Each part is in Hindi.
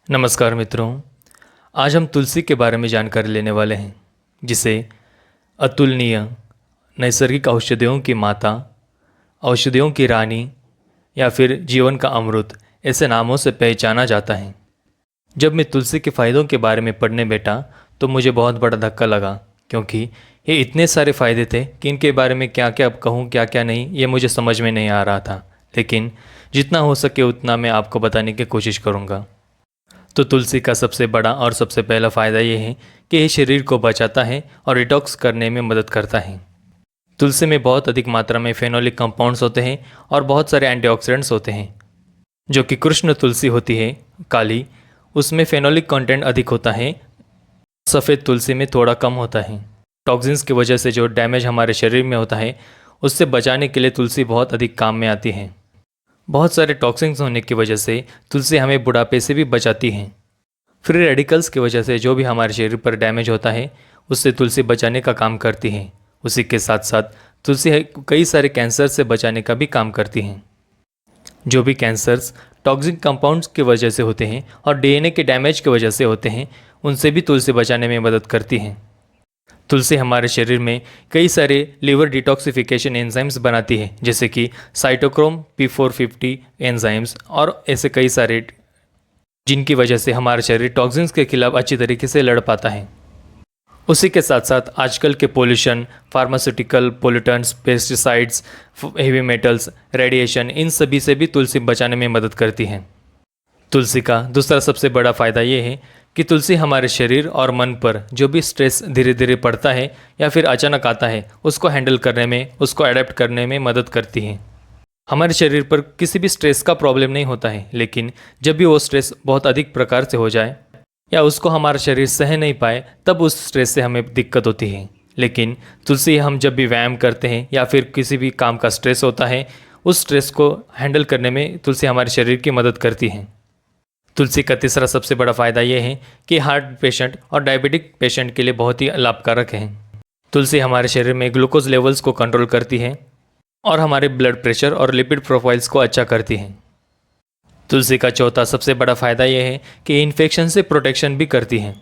नमस्कार मित्रों। आज हम तुलसी के बारे में जानकारी लेने वाले हैं, जिसे अतुलनीय, नैसर्गिक औषधियों की माता, औषधियों की रानी या फिर जीवन का अमृत ऐसे नामों से पहचाना जाता है। जब मैं तुलसी के फ़ायदों के बारे में पढ़ने बैठा तो मुझे बहुत बड़ा धक्का लगा, क्योंकि ये इतने सारे फ़ायदे थे कि इनके बारे में क्या क्या कहूँ क्या क्या नहीं, ये मुझे समझ में नहीं आ रहा था। लेकिन जितना हो सके उतना मैं आपको बताने की कोशिश करूँगा। तो तुलसी का सबसे बड़ा और सबसे पहला फ़ायदा ये है कि ये शरीर को बचाता है और डिटॉक्स करने में मदद करता है। तुलसी में बहुत अधिक मात्रा में फेनोलिक कंपाउंड्स होते हैं और बहुत सारे एंटीऑक्सीडेंट्स होते हैं। जो कि कृष्ण तुलसी होती है काली, उसमें फेनोलिक कंटेंट अधिक होता है, सफ़ेद तुलसी में थोड़ा कम होता है। टॉक्सिन्स की वजह से जो डैमेज हमारे शरीर में होता है उससे बचाने के लिए तुलसी बहुत अधिक काम में आती है। बहुत सारे टॉक्सिन्स होने की वजह से तुलसी हमें बुढ़ापे से भी बचाती है। फ्री रेडिकल्स की वजह से जो भी हमारे शरीर पर डैमेज होता है उससे तुलसी बचाने का काम करती है। उसी के साथ साथ तुलसी कई सारे कैंसर से बचाने का भी काम करती है। जो भी कैंसर्स टॉक्सिक कंपाउंड्स की वजह से होते हैं और डीएनए के डैमेज की वजह से होते हैं, उनसे भी तुलसी बचाने में मदद करती है। तुलसी हमारे शरीर में कई सारे लिवर डिटॉक्सिफिकेशन एंजाइम्स बनाती है, जैसे कि साइटोक्रोम P450 एंजाइम्स और ऐसे कई सारे, जिनकी वजह से हमारा शरीर टॉक्सिन्स के खिलाफ अच्छी तरीके से लड़ पाता है। उसी के साथ साथ आजकल के pollution, pharmaceutical pollutants, pesticides, heavy metals, radiation, इन सभी से भी तुलसी बचाने में मदद करती है। तुलसी का दूसरा सबसे बड़ा फ़ायदा ये है कि तुलसी हमारे शरीर और मन पर जो भी स्ट्रेस धीरे धीरे पड़ता है या फिर अचानक आता है उसको हैंडल करने में, उसको अडेप्ट करने में मदद करती है। हमारे शरीर पर किसी भी स्ट्रेस का प्रॉब्लम नहीं होता है, लेकिन जब भी वो स्ट्रेस बहुत अधिक प्रकार से हो जाए या उसको हमारा शरीर सह नहीं पाए तब उस स्ट्रेस से हमें दिक्कत होती है। लेकिन तुलसी, हम जब भी व्यायाम करते हैं या फिर किसी भी काम का स्ट्रेस होता है, उस स्ट्रेस को हैंडल करने में तुलसी हमारे शरीर की मदद करती है। तुलसी का तीसरा सबसे बड़ा फ़ायदा यह है कि हार्ट पेशेंट और डायबिटिक पेशेंट के लिए बहुत ही लाभकारक है। तुलसी हमारे शरीर में ग्लूकोज लेवल्स को कंट्रोल करती है और हमारे ब्लड प्रेशर और लिपिड प्रोफाइल्स को अच्छा करती है। तुलसी का चौथा सबसे बड़ा फ़ायदा यह है कि इन्फेक्शन से प्रोटेक्शन भी करती है।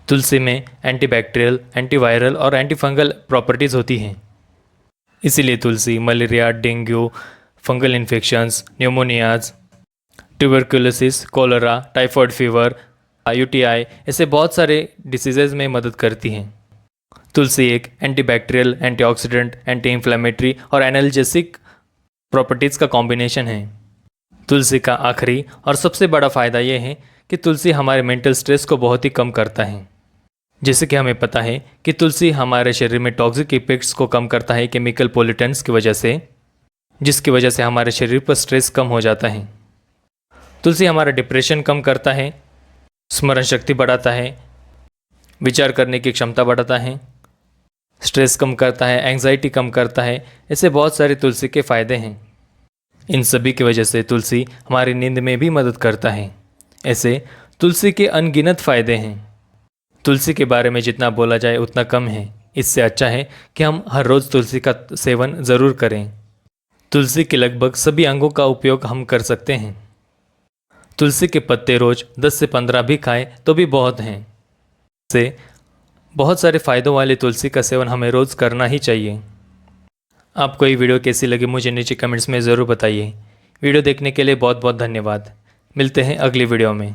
तुलसी में एंटीबैक्टीरियल, एंटीवायरल और एंटीफंगल प्रॉपर्टीज़ होती हैं। इसीलिए तुलसी malaria, dengue, fungal infections, pneumonias, tuberculosis, cholera, typhoid fever, UTI, ऐसे बहुत सारे डिसीज़ेज़ में मदद करती हैं। तुलसी एक एंटीबैक्टीरियल, एंटीऑक्सीडेंट, एंटी इन्फ्लेमेटरी और एनाल्जेसिक प्रॉपर्टीज़ का कॉम्बिनेशन है। तुलसी का आखिरी और सबसे बड़ा फ़ायदा यह है कि तुलसी हमारे मेंटल स्ट्रेस को बहुत ही कम करता है। जैसे कि हमें पता है कि तुलसी हमारे शरीर में टॉक्सिक इफेक्ट्स को कम करता है केमिकल पोल्यूटेंट्स की वजह से, जिसकी वजह से हमारे शरीर पर स्ट्रेस कम हो जाता है। तुलसी हमारा डिप्रेशन कम करता है, स्मरण शक्ति बढ़ाता है, विचार करने की क्षमता बढ़ाता है, स्ट्रेस कम करता है, एंग्जाइटी कम करता है। ऐसे बहुत सारे तुलसी के फ़ायदे हैं। इन सभी की वजह से तुलसी हमारी नींद में भी मदद करता है। ऐसे तुलसी के अनगिनत फ़ायदे हैं। तुलसी के बारे में जितना बोला जाए उतना कम है। इससे अच्छा है कि हम हर रोज़ तुलसी का सेवन ज़रूर करें। तुलसी के लगभग सभी अंगों का उपयोग हम कर सकते हैं। तुलसी के पत्ते रोज़ 10 से 15 भी खाएं तो भी बहुत हैं। से बहुत सारे फ़ायदों वाले तुलसी का सेवन हमें रोज़ करना ही चाहिए। आपको ये वीडियो कैसी लगी मुझे नीचे कमेंट्स में ज़रूर बताइए। वीडियो देखने के लिए बहुत बहुत धन्यवाद। मिलते हैं अगली वीडियो में।